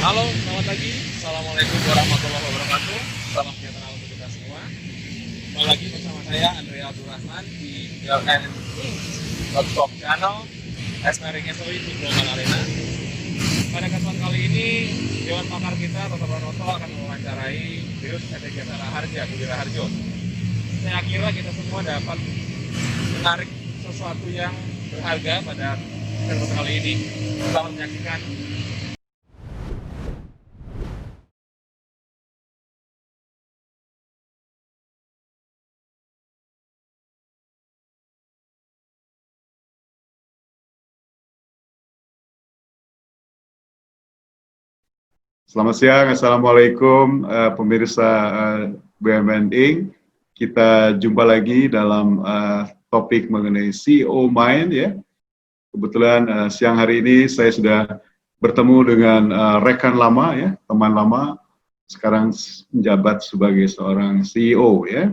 Halo, selamat pagi. Assalamualaikum warahmatullahi wabarakatuh. Salam sejahtera untuk kita semua. Kembali lagi bersama saya Andrea Abdurrahman di BLN Talk Channel Aspiring SOE di Global Arena. Pada kesempatan kali ini, Dewan Pakar kita Toto Pranoto akan mewawancarai Dirut PT Jasa Raharja, Budi Raharjo. Saya kira kita semua dapat menarik sesuatu yang berharga pada kesempatan kali ini. Selamat menyaksikan. Selamat siang, Assalamualaikum pemirsa BUMN Inc. Kita jumpa lagi dalam topik mengenai CEO Mind ya. Kebetulan siang hari ini saya sudah bertemu dengan rekan lama ya, teman lama, sekarang menjabat sebagai seorang CEO ya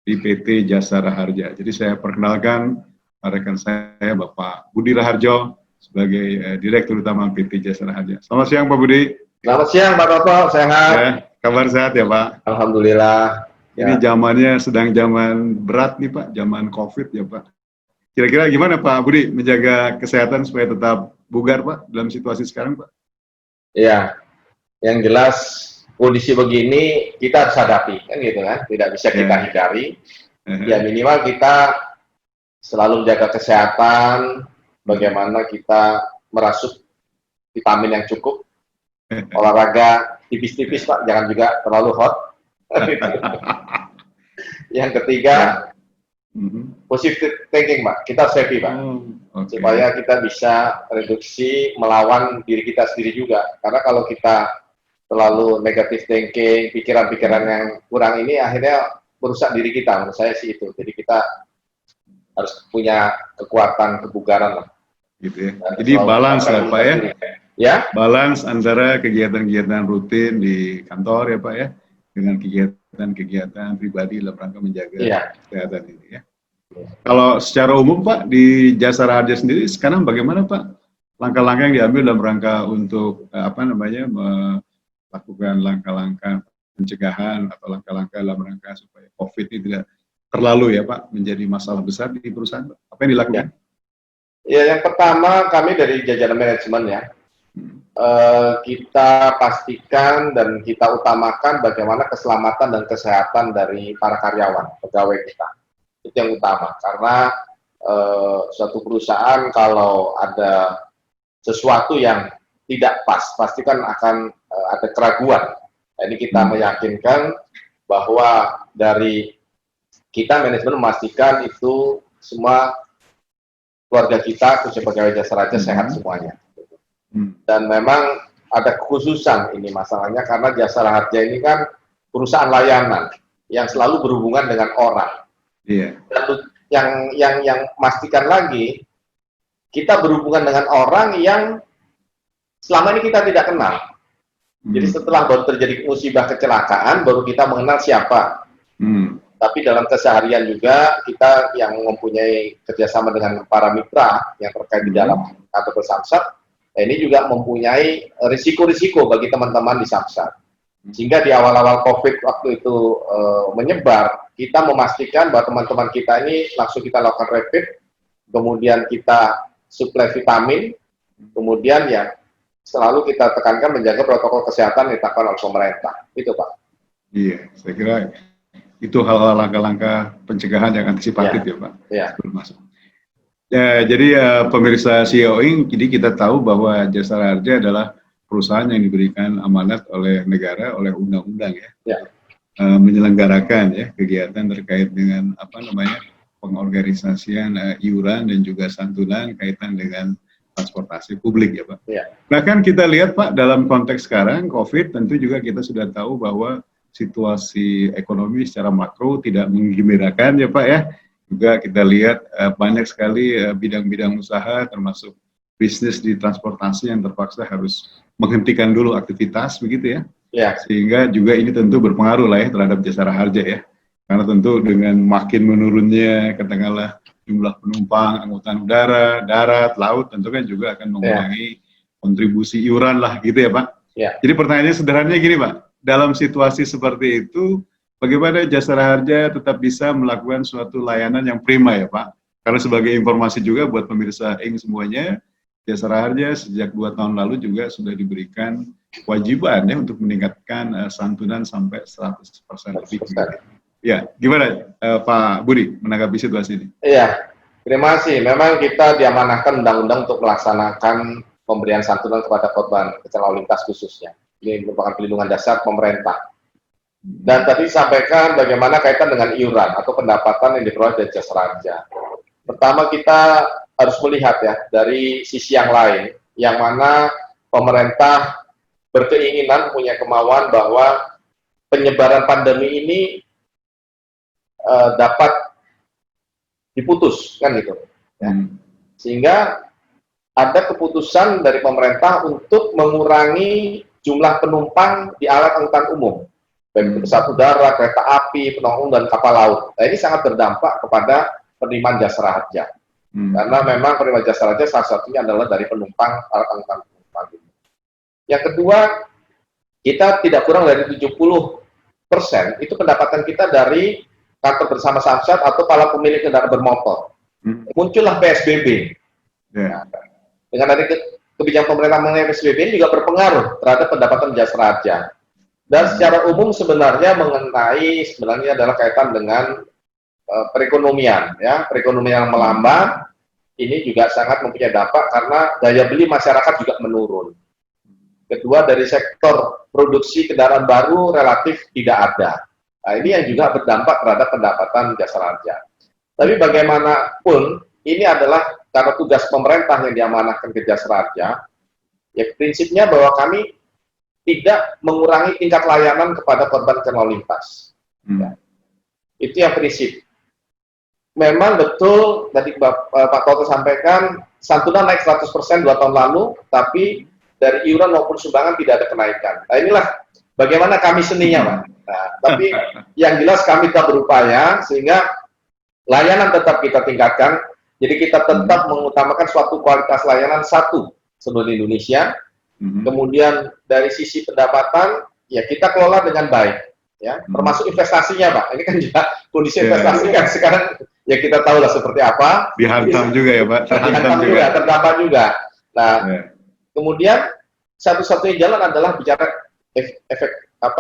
di PT Jasa Raharja. Jadi saya perkenalkan rekan saya Bapak Budi Raharjo sebagai Direktur Utama PT Jasa Raharja. Selamat siang Pak Budi. Selamat siang Pak Toto, sehat? Ya, kabar sehat ya Pak? Alhamdulillah. Ini zamannya sedang zaman berat nih Pak, zaman COVID ya Pak. Kira-kira gimana Pak Budi menjaga kesehatan supaya tetap bugar Pak dalam situasi sekarang Pak? Ya, yang jelas kondisi begini kita harus hadapi, kan gitu kan? Tidak bisa kita hindari. Ya minimal kita selalu menjaga kesehatan, bagaimana kita merasuk vitamin yang cukup, olahraga tipis-tipis Pak, jangan juga terlalu hot. Yang ketiga, positive thinking Pak, kita harus happy Pak, supaya kita bisa reduksi melawan diri kita sendiri juga. Karena kalau kita terlalu negative thinking, pikiran-pikiran yang kurang ini akhirnya merusak diri kita, menurut saya sih itu. Jadi kita harus punya kekuatan kebugaran lah. Gitu ya. Jadi balance lah Pak ya. Ya, balance antara kegiatan-kegiatan rutin di kantor ya Pak ya, dengan kegiatan-kegiatan pribadi dalam rangka menjaga kesehatan ini ya. Kalau secara umum Pak, di Jasa Raharja sendiri sekarang bagaimana Pak langkah-langkah yang diambil dalam rangka untuk melakukan langkah-langkah pencegahan atau langkah-langkah dalam rangka supaya COVID ini tidak terlalu ya Pak menjadi masalah besar di perusahaan Pak? Apa yang dilakukan? Ya, yang pertama kami dari jajaran manajemen ya, kita pastikan dan kita utamakan bagaimana keselamatan dan kesehatan dari para karyawan, pegawai kita. Itu yang utama, karena suatu perusahaan kalau ada sesuatu yang tidak pas, pastikan akan ada keraguan. Nah, ini kita meyakinkan bahwa dari kita manajemen memastikan itu semua keluarga kita, khususnya pegawai Jasa Raharja sehat semuanya. Dan memang ada kekhususan ini masalahnya karena Jasa Raharja ini kan perusahaan layanan yang selalu berhubungan dengan orang. Dan yang pastikan lagi, kita berhubungan dengan orang yang selama ini kita tidak kenal. Jadi setelah baru terjadi musibah kecelakaan, baru kita mengenal siapa. Tapi dalam keseharian juga kita yang mempunyai kerjasama dengan para mitra yang terkait di dalam kantor Samsat, ini juga mempunyai risiko-risiko bagi teman-teman di Samsat. Sehingga di awal-awal COVID waktu itu menyebar, kita memastikan bahwa teman-teman kita ini langsung kita lakukan rapid, kemudian kita suplai vitamin, kemudian ya selalu kita tekankan menjaga protokol kesehatan yang ditetapkan oleh pemerintah. Itu Pak. Iya, saya kira itu hal-hal langkah-langkah pencegahan yang antisipatif ya Pak. Sebelum masuk. Ya, jadi pemirsa CEO Inc, jadi kita tahu bahwa Jasa Raharja adalah perusahaan yang diberikan amanat oleh negara, oleh undang-undang ya, menyelenggarakan ya kegiatan terkait dengan pengorganisasian iuran dan juga santunan kaitan dengan transportasi publik ya Pak. Nah kan kita lihat Pak dalam konteks sekarang COVID tentu juga kita sudah tahu bahwa situasi ekonomi secara makro tidak menggembirakan ya Pak ya. Juga kita lihat banyak sekali bidang-bidang usaha termasuk bisnis di transportasi yang terpaksa harus menghentikan dulu aktivitas begitu ya. Sehingga juga ini tentu berpengaruh lah ya terhadap Jasa Raharja ya. Karena tentu dengan makin menurunnya katakanlah jumlah penumpang angkutan udara, darat, laut tentu kan juga akan mengurangi kontribusi iuran lah gitu ya Pak. Ya. Jadi pertanyaannya sederhananya gini Pak, dalam situasi seperti itu, bagaimana Jasara Harja tetap bisa melakukan suatu layanan yang prima ya Pak? Karena sebagai informasi juga buat pemirsa ING semuanya, Jasara Harja sejak 2 tahun lalu juga sudah diberikan kewajiban ya untuk meningkatkan santunan sampai 100% lebih. Ya, gimana Pak Budi menanggapi situasi ini? Iya, terima kasih. Memang kita diamanahkan undang-undang untuk melaksanakan pemberian santunan kepada korban kecelakaan lalu lintas khususnya. Ini merupakan pelindungan dasar pemerintah. Dan tadi sampaikan bagaimana kaitan dengan iuran atau pendapatan yang diperoleh dari Jasara Harja. Pertama kita harus melihat ya dari sisi yang lain, yang mana pemerintah berkeinginan punya kemauan bahwa penyebaran pandemi ini dapat diputus kan gitu. Ya. Sehingga ada keputusan dari pemerintah untuk mengurangi jumlah penumpang di alat angkutan umum, baik itu pesawat udara, kereta api, penumpang umum, dan kapal laut. Nah, ini sangat berdampak kepada penerimaan Jasara Harja. Karena memang penerimaan Jasara Harja salah satunya adalah dari penumpang alat angkutan umum. Yang kedua, kita tidak kurang dari 70% itu pendapatan kita dari kantor bersama samsat atau para pemilik kendaraan bermotor. Muncullah PSBB. Nah, dengan ada kebijakan pemerintah mengenai PSBB ini juga berpengaruh terhadap pendapatan Jasara Harja. Dan secara umum sebenarnya adalah kaitan dengan perekonomian, ya, perekonomian yang melambat. Ini juga sangat mempunyai dampak karena daya beli masyarakat juga menurun. Kedua, dari sektor produksi kendaraan baru relatif tidak ada. Nah, ini yang juga berdampak terhadap pendapatan Jasara Harja. Tapi bagaimanapun, ini adalah karena tugas pemerintah yang diamanahkan ke Jasara Harja, ya prinsipnya bahwa kami tidak mengurangi tingkat layanan kepada korban kecelakaan lalu lintas. Ya. Itu yang prinsip. Memang betul, tadi Pak Toto sampaikan, santunan naik 100% 2 tahun lalu, tapi dari iuran maupun sumbangan tidak ada kenaikan. Nah inilah bagaimana kami seninya, Pak. Nah, tapi yang jelas kami tetap berupaya, sehingga layanan tetap kita tingkatkan. Jadi kita tetap mengutamakan suatu kualitas layanan satu seluruh Indonesia. Kemudian dari sisi pendapatan, ya kita kelola dengan baik. Ya, termasuk investasinya, Pak. Ini kan juga kondisi investasi kan sekarang, ya kita tahu lah seperti apa. Dihantam juga ya, Pak. Dihantam juga, terdampak juga. Nah, kemudian satu-satunya jalan adalah bicara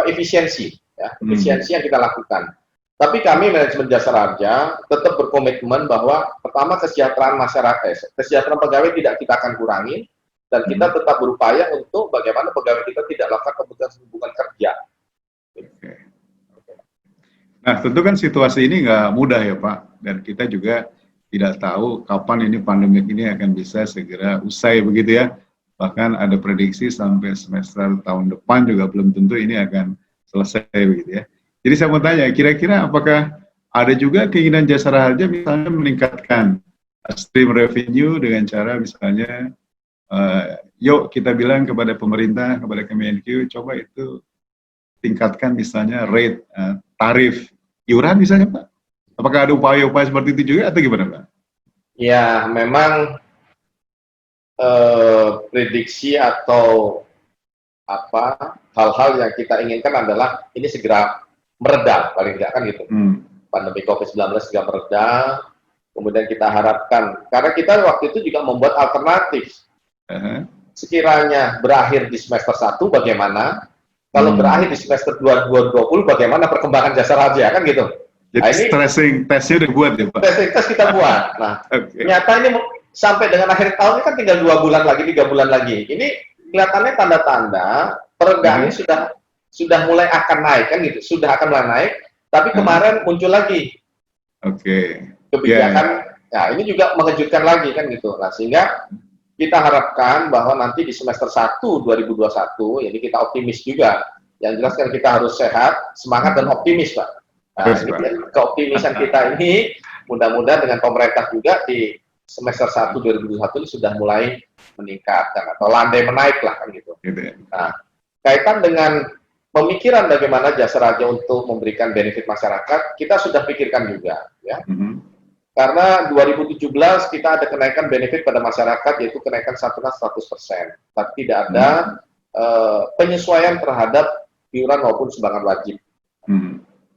efisiensi, ya, efisiensi yang kita lakukan. Tapi kami manajemen Jasara Harja tetap berkomitmen bahwa pertama kesejahteraan masyarakat, kesejahteraan pegawai tidak kita akan kurangi, dan kita tetap berupaya untuk bagaimana pegawai kita tidak melakukan kebutuhan hubungan kerja. Nah, tentu kan situasi ini nggak mudah ya Pak, dan kita juga tidak tahu kapan ini pandemi ini akan bisa segera usai begitu ya. Bahkan ada prediksi sampai semester tahun depan juga belum tentu ini akan selesai begitu ya. Jadi saya mau tanya, kira-kira apakah ada juga keinginan Jasara Harja misalnya meningkatkan stream revenue dengan cara misalnya, yuk kita bilang kepada pemerintah, kepada Kemenq, coba itu tingkatkan misalnya rate, tarif iuran misalnya Pak? Apakah ada upaya-upaya seperti itu juga atau gimana Pak? Ya, memang prediksi atau apa hal-hal yang kita inginkan adalah ini segera mereda, paling tidak kan gitu. Pandemi COVID-19 segera mereda, kemudian kita harapkan, karena kita waktu itu juga membuat alternatif. Sekiranya berakhir di semester 1 bagaimana? Kalau berakhir di semester 2020 bagaimana perkembangan Jasara Harja kan gitu. Jadi nah, ini stressing testnya udah buat ya Pak? Stressing test kita buat. Nah, nyata ini sampai dengan akhir tahun ini kan tinggal 2 bulan lagi, 3 bulan lagi. Ini kelihatannya tanda-tanda peredahan ini sudah mulai akan naik kan gitu, sudah akan mulai naik. Tapi kemarin muncul lagi kebijakan. Nah, ini juga mengejutkan lagi kan gitu. Nah, sehingga kita harapkan bahwa nanti di semester 1 2021, ini kita optimis juga. Yang jelas kan kita harus sehat, semangat dan optimis, Pak. Nah, ini keoptimisan kita ini mudah-mudahan dengan pemerintah juga di semester 1 2021 ini sudah mulai meningkat atau landai menaik lah kan gitu. Nah, kaitan dengan pemikiran bagaimana Jasara Harja untuk memberikan benefit masyarakat, kita sudah pikirkan juga ya. Karena 2017 kita ada kenaikan benefit pada masyarakat, yaitu kenaikan santunan 100%. Tapi tidak ada penyesuaian terhadap iuran maupun sumbangan wajib.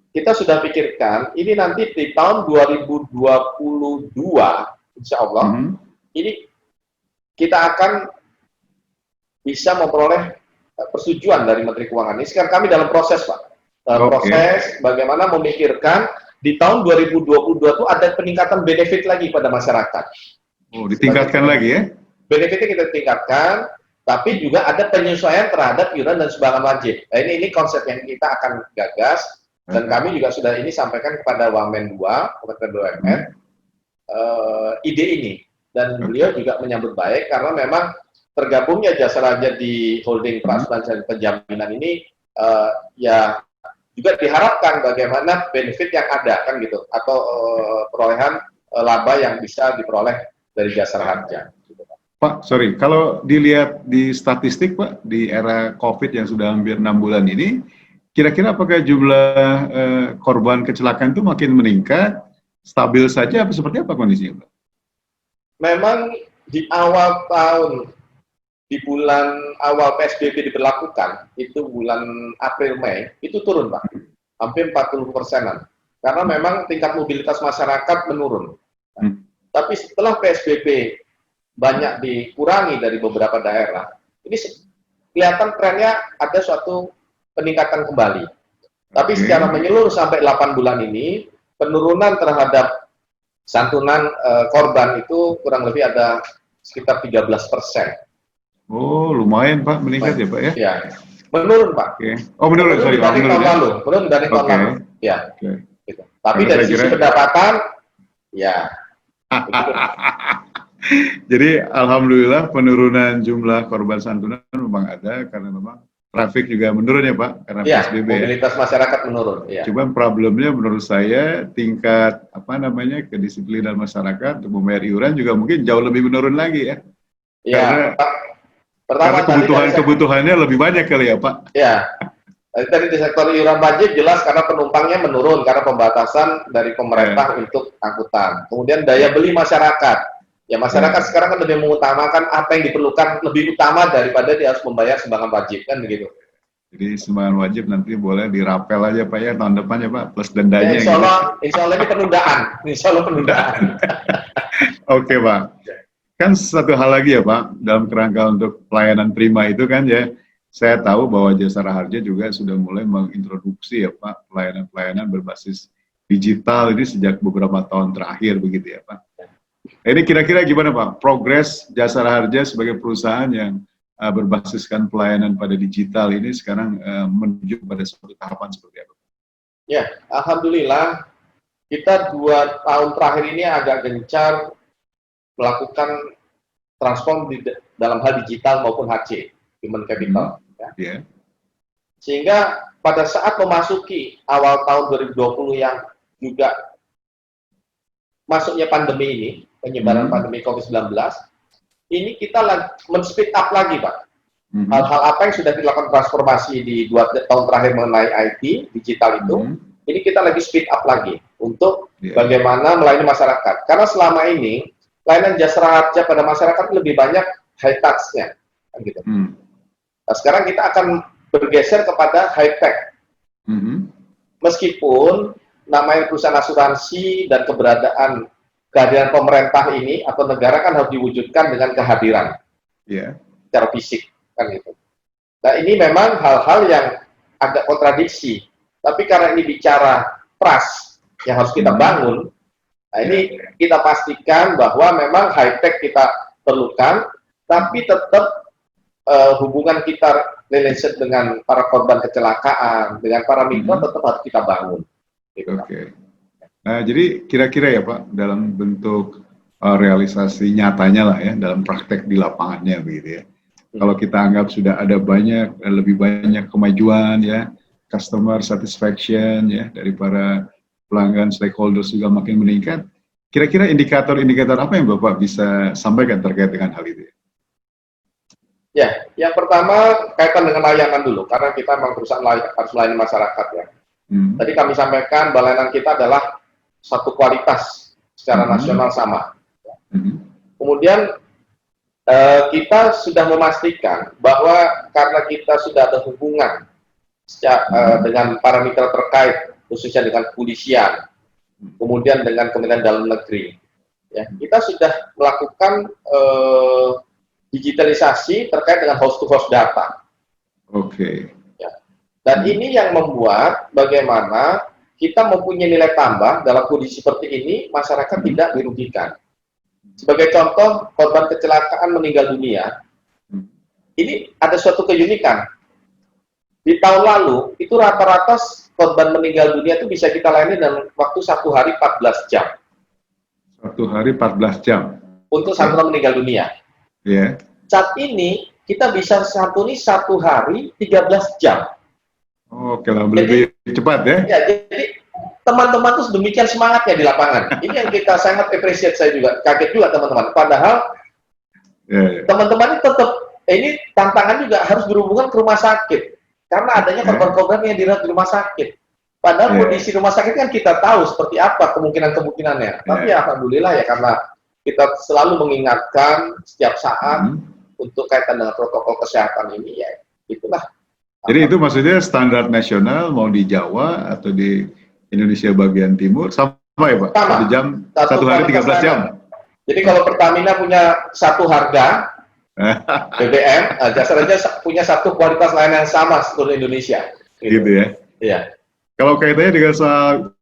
Kita sudah pikirkan, ini nanti di tahun 2022, insya Allah, ini kita akan bisa memperoleh persetujuan dari Menteri Keuangan. Ini sekarang kami dalam proses, Pak. Proses bagaimana memikirkan di tahun 2022 itu ada peningkatan benefit lagi pada masyarakat. Oh, ditingkatkan lagi ya? Benefitnya kita tingkatkan, tapi juga ada penyesuaian terhadap iuran dan sumbangan wajib. Nah, ini konsep yang kita akan gagas, dan kami juga sudah ini sampaikan kepada Wamen 2, Kementerian BUMN, ide ini. Dan beliau juga menyambut baik, karena memang tergabungnya jasa raja di holding transparansi dan penjaminan ini, ya juga diharapkan bagaimana benefit yang ada, kan gitu, atau perolehan laba yang bisa diperoleh dari jasa harja. Pak, sorry, kalau dilihat di statistik Pak, di era COVID yang sudah hampir 6 bulan ini, kira-kira apakah jumlah korban kecelakaan itu makin meningkat, stabil saja, apa seperti apa kondisinya Pak? Memang di awal tahun, di bulan awal PSBB diberlakukan, itu bulan April-Mei, itu turun Pak, hampir 40%-an. Karena memang tingkat mobilitas masyarakat menurun. Tapi setelah PSBB banyak dikurangi dari beberapa daerah, ini kelihatan trennya ada suatu peningkatan kembali. Tapi secara menyeluruh sampai 8 bulan ini, penurunan terhadap santunan korban itu kurang lebih ada sekitar 13%. Oh, lumayan Pak, meningkat ya Pak ya? Ya, menurun Pak. Oh, menurun, sorry. Dari tahun lalu, menurun dari tahun lalu. Ya. Gitu. Tapi dari sisi pendapatan, ya. Jadi alhamdulillah penurunan jumlah korban santunan memang ada, karena memang trafik juga menurun ya Pak, karena PSBB. Mobilitas masyarakat menurun. Ya. Cuma problemnya menurut saya tingkat kedisiplinan masyarakat untuk membayar iuran juga mungkin jauh lebih menurun lagi ya. Ya. Karena kebutuhannya lebih banyak kali ya Pak. Ya. Tadi di sektor iuran wajib jelas karena penumpangnya menurun karena pembatasan dari pemerintah untuk angkutan. Kemudian daya beli masyarakat. Ya masyarakat sekarang kan lebih mengutamakan apa yang diperlukan lebih utama daripada dia harus membayar sumbangan wajib, kan begitu. Jadi sumbangan wajib nanti boleh dirapel aja Pak ya tahun depan ya Pak, plus dendanya. Ya, insya Allah ini penundaan. Insya Allah penundaan. Oke Pak. Kan satu hal lagi ya Pak, dalam kerangka untuk pelayanan prima itu kan ya, saya tahu bahwa Jasara Harja juga sudah mulai mengintroduksi ya Pak, pelayanan-pelayanan berbasis digital ini sejak beberapa tahun terakhir begitu ya Pak. Ini kira-kira gimana Pak, progres Jasara Harja sebagai perusahaan yang berbasiskan pelayanan pada digital ini sekarang menuju pada suatu tahapan seperti apa? Ya, alhamdulillah kita 2 tahun terakhir ini agak gencar melakukan transform dalam hal digital maupun HC, Human Capital. Sehingga pada saat memasuki awal tahun 2020 yang juga masuknya pandemi ini, penyebaran pandemi COVID-19, ini kita men-speed up lagi Pak. Hal-hal apa yang sudah dilakukan transformasi di 2 tahun terakhir mengenai IT, digital itu, ini kita lagi speed up lagi untuk bagaimana melayani masyarakat. Karena selama ini, layanan Jasara Harja pada masyarakat lebih banyak high touch-nya. Gitu. Nah, sekarang kita akan bergeser kepada high tech. Meskipun namanya perusahaan asuransi dan kehadiran pemerintah ini atau negara kan harus diwujudkan dengan kehadiran secara fisik, kan gitu. Nah ini memang hal-hal yang agak kontradiksi, tapi karena ini bicara trust yang harus kita bangun, nah ini kita pastikan bahwa memang high tech kita perlukan, tapi tetap hubungan kita relation dengan para korban kecelakaan, dengan para mitra tetap harus kita bangun. Gitu. Nah, jadi kira-kira ya Pak, dalam bentuk realisasi nyatanya lah ya, dalam praktek di lapangannya begitu ya. Kalau kita anggap sudah ada lebih banyak kemajuan ya, customer satisfaction ya, dari para pelanggan, stakeholders juga makin meningkat, kira-kira indikator-indikator apa yang Bapak bisa sampaikan terkait dengan hal itu? Ya, yang pertama kaitan dengan layanan dulu, karena kita memang perusahaan harus melayani masyarakat ya. Tadi kami sampaikan bahwa layanan kita adalah satu kualitas secara nasional sama. Kemudian Kita sudah memastikan bahwa karena kita sudah ada hubungan dengan para mitra terkait, khususnya dengan kepolisian, kemudian dengan Kementerian Dalam Negeri, ya, kita sudah melakukan digitalisasi terkait dengan host-to-host data. Oke. Ya. Dan ini yang membuat bagaimana kita mempunyai nilai tambah dalam kondisi seperti ini, masyarakat tidak dirugikan. Sebagai contoh, korban kecelakaan meninggal dunia, ini ada suatu keunikan. Di tahun lalu, itu rata-rata korban meninggal dunia itu bisa kita layani dalam waktu 1 hari 14 jam. 1 hari 14 jam. Untuk santunan meninggal dunia. Ya. Saat ini, kita bisa santuni 1 hari 13 jam. Oke lah, lebih cepat ya? Ya, jadi teman-teman tuh demikian semangatnya di lapangan. Ini yang kita sangat appreciate, saya juga kaget juga teman-teman. Padahal teman-teman ini tetap, ini tantangan juga harus berhubungan ke rumah sakit. Karena adanya korban-korban yang dirawat di rumah sakit. Padahal kondisi rumah sakit kan kita tahu seperti apa kemungkinan-kemungkinannya. Tapi ya, alhamdulillah ya, karena kita selalu mengingatkan setiap saat untuk kaitan dengan protokol kesehatan ini, ya itulah. Jadi itu maksudnya standar nasional mau di Jawa atau di Indonesia bagian timur sama ya Pak? Sama. 1 jam, 1 hari 13 jam. Jadi kalau Pertamina punya satu harga BBM, Jasa Raja punya satu kualitas layanan yang sama seluruh Indonesia. Gitu ya? Iya. Kalau kaitannya dengan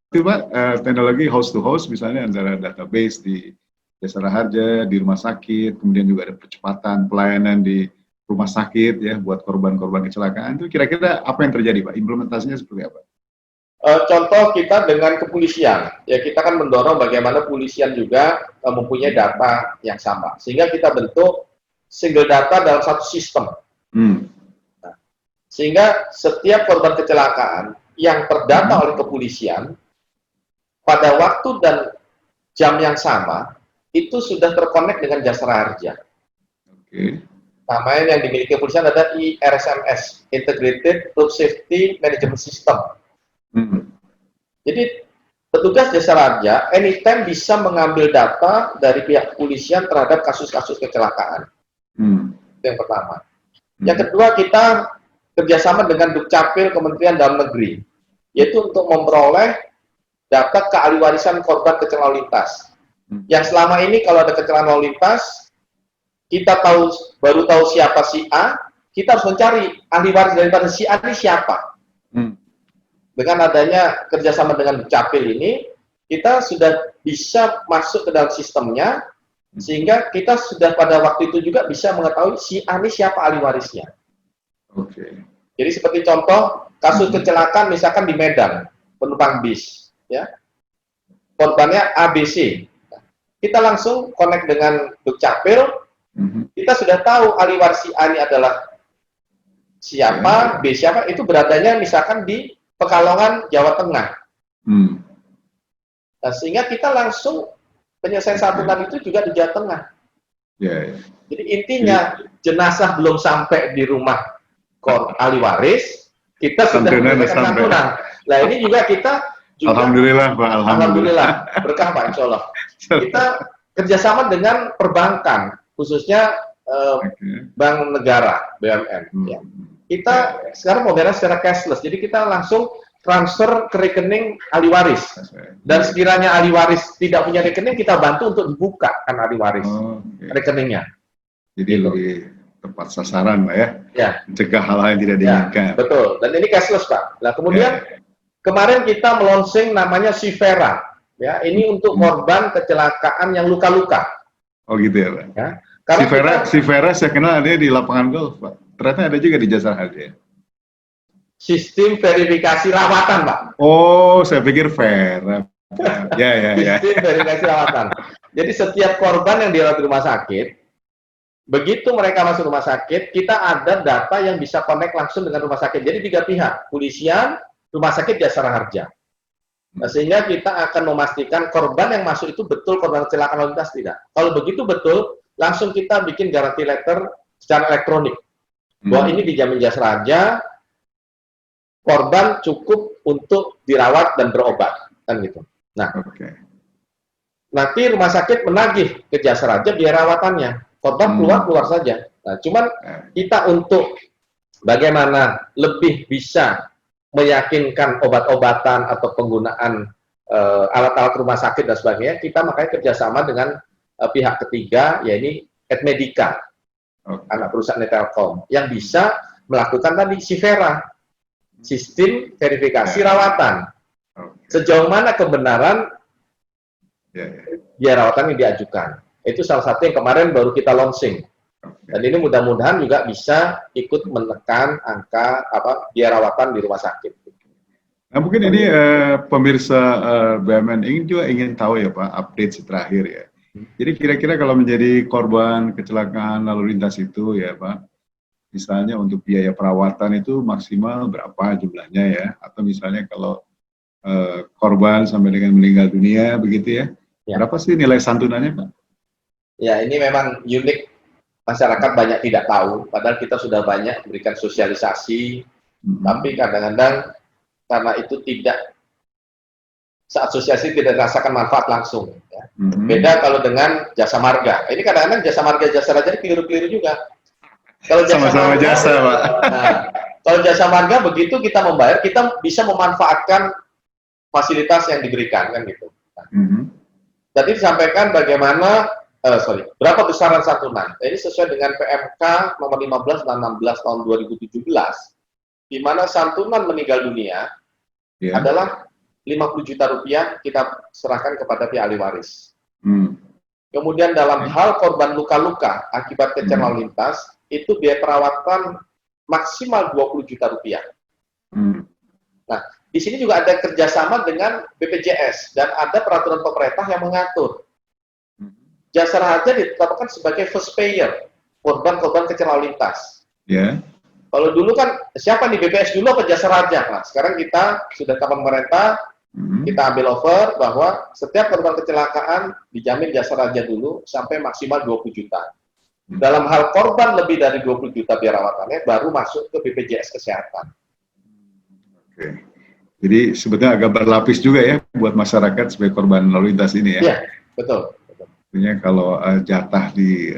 itu Pak, teknologi host to host misalnya antara database di Jasara Harja, di rumah sakit, kemudian juga ada percepatan pelayanan di rumah sakit ya buat korban-korban kecelakaan, itu kira-kira apa yang terjadi Pak? Implementasinya seperti apa? Contoh kita dengan kepolisian, ya kita kan mendorong bagaimana polisian juga mempunyai data yang sama, sehingga kita bentuk single data dalam satu sistem. Nah, sehingga setiap korban kecelakaan yang terdata oleh kepolisian pada waktu dan jam yang sama itu sudah terkonek dengan Jasara Harja. Oke. Namanya yang dimiliki kepolisian ada IRSMS, Integrated Road Safety Management System. Jadi petugas Jasara Harja anytime bisa mengambil data dari pihak kepolisian terhadap kasus-kasus kecelakaan. Itu yang pertama. Yang kedua, kita kerjasama dengan Dukcapil Kementerian Dalam Negeri, yaitu untuk memperoleh data keahliwarisan korban kecelakaan lalu lintas. Yang selama ini kalau ada kecelakaan lalu lintas, kita baru tahu siapa si A, kita harus mencari ahli waris daripada si A ini siapa. Dengan adanya kerjasama dengan Dukcapil ini, kita sudah bisa masuk ke dalam sistemnya, sehingga kita sudah pada waktu itu juga bisa mengetahui si A ini siapa ahli warisnya. Oke. Jadi seperti contoh, kasus kecelakaan misalkan di Medan, penumpang bis, ya, korbannya ABC. Kita langsung connect dengan Dukcapil, kita sudah tahu ahli waris si A ini adalah siapa, B siapa, itu beradanya misalkan di Pekalongan, Jawa Tengah. Nah, sehingga kita langsung penyelesaian santunan itu juga di Jawa Tengah. Jadi intinya jenazah belum sampai di rumah ahli waris, kita sudah menyelesaikan santunan. Nah ini juga kita juga, Alhamdulillah Pak, Alhamdulillah berkah Pak, insya Allah. Kita kerjasama dengan perbankan, khususnya Bank Negara, BUMN. Ya. Kita sekarang modern secara cashless, jadi kita langsung transfer ke rekening ahli waris. Dan sekiranya ahli waris tidak punya rekening, kita bantu untuk dibuka kan ahli waris rekeningnya. Jadi lebih tepat sasaran Pak ya, mencegah hal-hal yang tidak diinginkan. Betul, dan ini cashless Pak. Nah kemudian kemarin kita melonsing namanya Sivera, ya ini untuk korban kecelakaan yang luka-luka. Oh gitu ya Pak. Ya, Sivera saya kenal ada di lapangan golf Pak. Ternyata ada juga di Jasara Harja. Sistem verifikasi rawatan, Pak. Oh, saya pikir Vera. Ya. Sistem verifikasi rawatan. Jadi setiap korban yang dirawat di rumah sakit, begitu mereka masuk rumah sakit, kita ada data yang bisa connect langsung dengan rumah sakit. Jadi 3 pihak, polisian, rumah sakit, Jasara Harja. Nah, sehingga kita akan memastikan korban yang masuk itu betul korban kecelakaan lalu lintas tidak. Kalau begitu betul, langsung kita bikin guarantee letter secara elektronik. Bahwa ini dijamin Jasara Harja, korban cukup untuk dirawat dan berobat, kan gitu. Nah, nanti rumah sakit menagih ke Jasara Harja biaya rawatannya. korban keluar saja. Nah, cuman kita untuk bagaimana lebih bisa meyakinkan obat-obatan atau penggunaan alat-alat rumah sakit dan sebagainya, kita makanya kerjasama dengan pihak ketiga, yaitu Edmedica, anak perusahaan Telkom, yang bisa melakukan tadi SIVERA, sistem verifikasi rawatan. Sejauh mana kebenaran biaya rawatan yang diajukan. Itu salah satu yang kemarin baru kita launching. Dan ini mudah-mudahan juga bisa ikut menekan angka biaya rawatan di rumah sakit. Nah, mungkin ini pemirsa BMN ingin tahu ya Pak, update terakhir ya. Jadi kira-kira kalau menjadi korban kecelakaan lalu lintas itu ya Pak, misalnya untuk biaya perawatan itu maksimal berapa jumlahnya ya? Atau misalnya kalau korban sampai dengan meninggal dunia begitu ya, berapa sih nilai santunannya Pak? Ya, ini memang unik, masyarakat banyak tidak tahu, padahal kita sudah banyak memberikan sosialisasi, tapi kadang-kadang karena itu saat sosialisasi tidak dirasakan manfaat langsung. Ya. Beda kalau dengan jasa marga. Ini kadang-kadang jasa marga, jasa raja ini keliru-keliru juga. Kalau sama-sama jasa, Pak. Nah, kalau jasa marga begitu kita membayar, kita bisa memanfaatkan fasilitas yang diberikan kan gitu. Tadi disampaikan bagaimana berapa besaran santunan. Ini sesuai dengan PMK nomor 15 dan 16 tahun 2017, di mana santunan meninggal dunia adalah 50 juta rupiah kita serahkan kepada pihak ahli waris. Kemudian dalam hal korban luka-luka akibat kecelakaan lalu lintas, itu biaya perawatan maksimal 20 juta rupiah. Nah, di sini juga ada kerjasama dengan BPJS dan ada peraturan pemerintah yang mengatur. Jasa raja ditetapkan sebagai first payer, korban-korban kecelakaan lalu lintas. Kalau dulu kan, siapa nih, BPS dulu apa jasa raja? Nah, sekarang kita sudah tetapkan pemerintah, kita ambil over bahwa setiap korban kecelakaan dijamin jasa raja dulu sampai maksimal 20 juta. Dalam hal korban lebih dari 20 juta biaya rawatannya, baru masuk ke BPJS Kesehatan. Oke. Jadi sebetulnya agak berlapis juga ya buat masyarakat sebagai korban lalu lintas ini ya? Iya, betul. Artinya kalau jatah di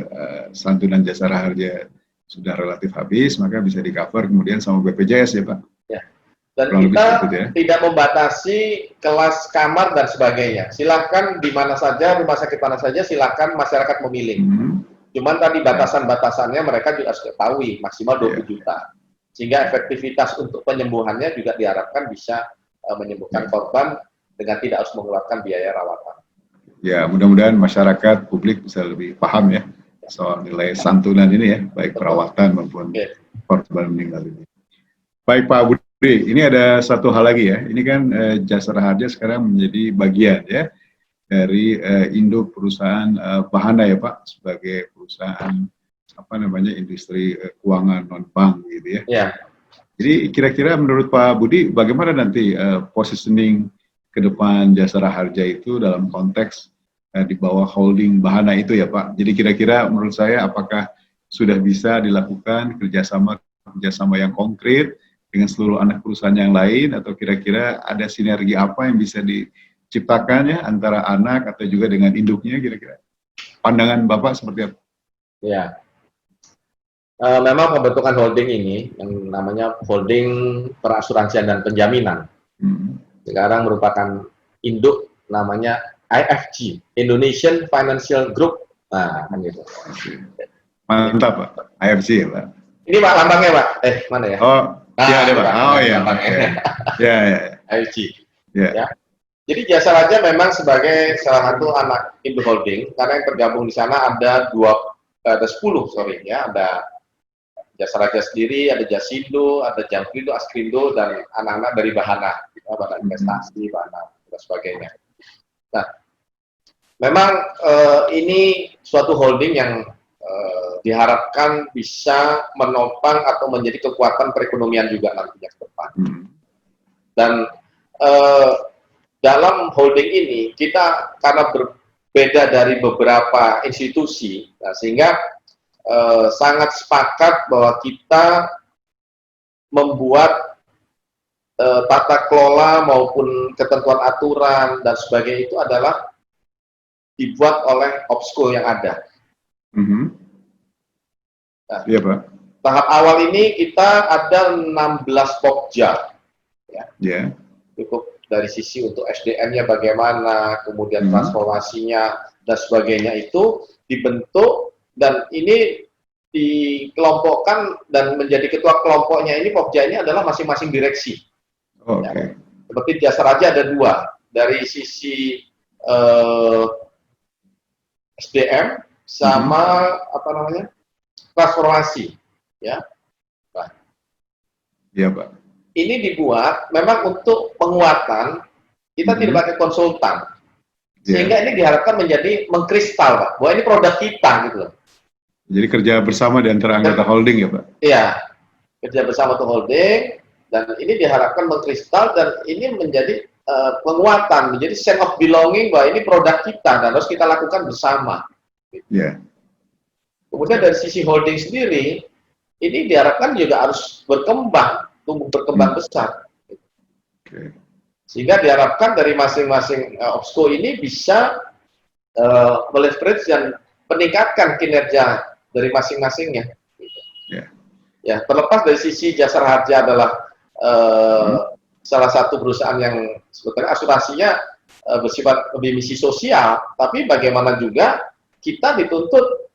santunan jasa harja sudah relatif habis, maka bisa di-cover kemudian sama BPJS ya Pak? Ya. Dan kita tidak membatasi kelas kamar dan sebagainya. Silakan di mana saja, rumah sakit mana saja, silakan masyarakat memilih. Cuman tadi batasan-batasannya mereka juga harus ketahui, maksimal 20 juta. Sehingga efektivitas untuk penyembuhannya juga diharapkan bisa menyembuhkan korban dengan tidak harus mengeluarkan biaya rawatan. Ya, mudah-mudahan masyarakat publik bisa lebih paham ya soal nilai santunan ini ya, baik perawatan maupun korban meninggal ini. Baik Pak Budi, ini ada satu hal lagi ya, ini kan jasa harja sekarang menjadi bagian ya dari induk perusahaan Bahana ya Pak, sebagai perusahaan industri keuangan non bank gitu ya. Jadi kira-kira menurut Pak Budi bagaimana nanti positioning ke depan jasa harja itu dalam konteks di bawah holding Bahana itu ya Pak. Jadi kira-kira menurut saya apakah sudah bisa dilakukan kerjasama yang konkret dengan seluruh anak perusahaan yang lain, atau kira-kira ada sinergi apa yang bisa diciptakan ya antara anak atau juga dengan induknya, kira-kira pandangan Bapak seperti apa? Ya, memang pembentukan holding ini yang namanya holding perasuransian dan penjaminan sekarang merupakan induk namanya IFG, Indonesian Financial Group. Nah, kan gitu. Mantap Pak, IFG ya Pak. Ini Pak lambangnya Pak. Mana ya? Oh, iya ada Pak. Oh iya. Ya. IFG. Ya. Jadi jasa raja memang sebagai salah satu anak induk holding, karena yang tergabung di sana ada 10, ada jasa raja sendiri, ada Jasindo, ada Jamkrindo, Askrindo, dan anak-anak dari Bahana, Bahana Investasi, Bahana dan sebagainya. Nah, memang ini suatu holding yang diharapkan bisa menopang atau menjadi kekuatan perekonomian juga nantinya ke depan. Dan dalam holding ini kita karena berbeda dari beberapa institusi, nah, sehingga sangat sepakat bahwa kita membuat tata kelola maupun ketentuan aturan dan sebagainya itu adalah dibuat oleh Opsco yang ada. Nah, Iya Pak. tahap awal ini kita ada 16 Pokja, ya. Ya. Cukup dari sisi untuk SDM-nya bagaimana, kemudian Hmm. transformasinya dan sebagainya itu dibentuk, dan ini dikelompokkan dan menjadi ketua kelompoknya ini Pokja ini adalah masing-masing direksi. Oke. Ya. Seperti Jasa Raja ada 2, dari sisi SDM sama apa namanya transformasi, ya. Nah, Iya Pak. ini dibuat memang untuk penguatan, kita tidak pakai konsultan, sehingga ini diharapkan menjadi mengkristal, Pak, bahwa ini produk kita gitu loh. Jadi kerja bersama di antara anggota holding ya Pak? Iya, kerja bersama untuk holding, dan ini diharapkan mengkristal, dan ini menjadi penguatan, menjadi sense of belonging bahwa ini produk kita dan harus kita lakukan bersama. Ya. Kemudian dari sisi holding sendiri, ini diharapkan juga harus berkembang, tumbuh berkembang besar. Oke. Sehingga diharapkan dari masing-masing OPSCO ini bisa meleverage dan meningkatkan kinerja dari masing-masingnya. Ya. Ya, terlepas dari sisi Jasa Harja adalah salah satu perusahaan yang sebetulnya asuransinya bersifat lebih misi sosial, tapi bagaimana juga kita dituntut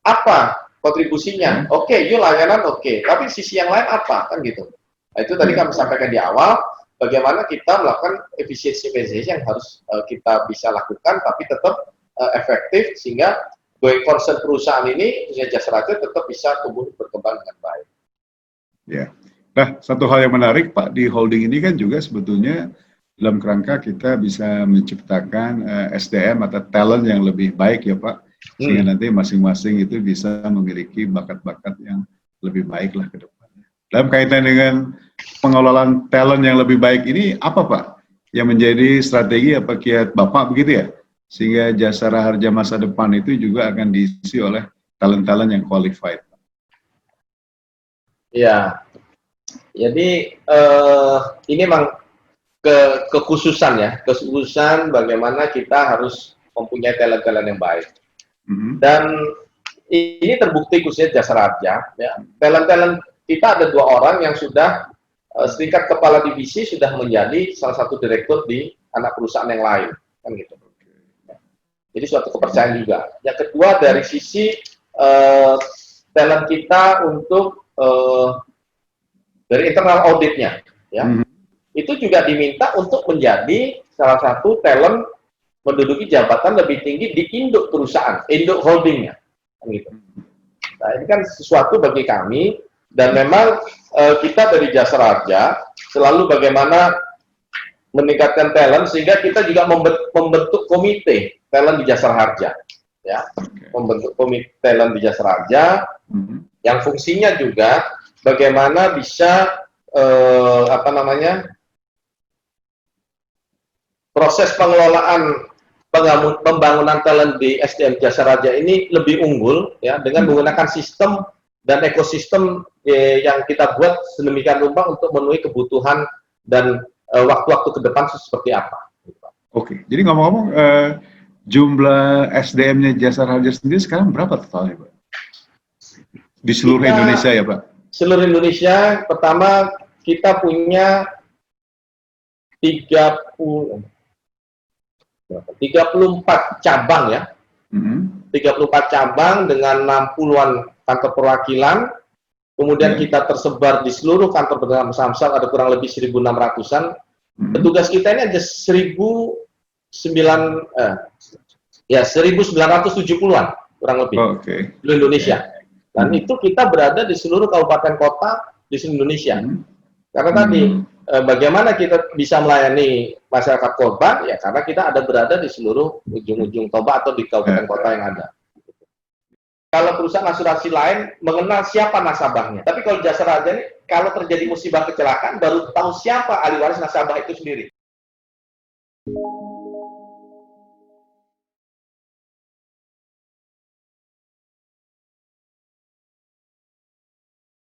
apa kontribusinya? Oke, yuk layanan oke, tapi sisi yang lain apa, kan gitu. Nah, itu tadi kami sampaikan di awal, bagaimana kita melakukan efisiensi yang harus kita bisa lakukan, tapi tetap efektif, sehingga going concern perusahaan ini, khususnya Jasa Raja, tetap bisa tumbuh berkembang dengan baik. Ya. Nah, satu hal yang menarik Pak, di holding ini kan juga sebetulnya dalam kerangka kita bisa menciptakan SDM atau talent yang lebih baik ya Pak, sehingga nanti masing-masing itu bisa memiliki bakat-bakat yang lebih baik lah ke depannya. Dalam kaitan dengan pengelolaan talent yang lebih baik ini, apa Pak yang menjadi strategi apa kiat Bapak begitu ya? Sehingga Jasa Raharja masa depan itu juga akan diisi oleh talent-talent yang qualified. Ya, jadi ini memang kekhususan ya, kekhususan bagaimana kita harus mempunyai talent-talent yang baik. Dan ini terbukti khususnya Jasa Raja, ya. Talent-talent kita ada 2 orang yang sudah setingkat kepala divisi, sudah menjadi salah satu direktur di anak perusahaan yang lain, kan gitu. Jadi suatu kepercayaan juga. Yang kedua dari sisi talent kita untuk dari internal auditnya, ya. Itu juga diminta untuk menjadi salah satu talent menduduki jabatan lebih tinggi di induk perusahaan, induk holdingnya, gitu. Nah, ini kan sesuatu bagi kami, dan memang kita dari Jasa Raja selalu bagaimana meningkatkan talent, sehingga kita juga membentuk komite talent di Jasa Raja, ya, membentuk komite talent di Jasa Raja, yang fungsinya juga bagaimana bisa apa namanya proses pengelolaan pembangunan talent di SDM Jasa Raja ini lebih unggul, ya, dengan menggunakan sistem dan ekosistem yang kita buat sedemikian rupa untuk memenuhi kebutuhan dan waktu-waktu ke depan seperti apa. Oke, jadi ngomong-ngomong, jumlah SDM-nya Jasa Raja sendiri sekarang berapa totalnya Pak? Di seluruh Indonesia ya Pak? Seluruh Indonesia, pertama kita punya 34 cabang ya, 34 cabang dengan 60-an kantor perwakilan, kemudian kita tersebar di seluruh kantor pemegang Samsat, ada kurang lebih 1.600-an. Petugas kita ini ada 1.970-an kurang lebih di Indonesia. Dan itu kita berada di seluruh kabupaten kota di seluruh Indonesia. Karena tadi bagaimana kita bisa melayani masyarakat korban, ya karena kita ada berada di seluruh ujung-ujung Toba atau di kabupaten kota yang ada. Kalau perusahaan asuransi lain mengenal siapa nasabahnya, tapi kalau Jasa Raja ini kalau terjadi musibah kecelakaan baru tahu siapa ahli waris nasabah itu sendiri.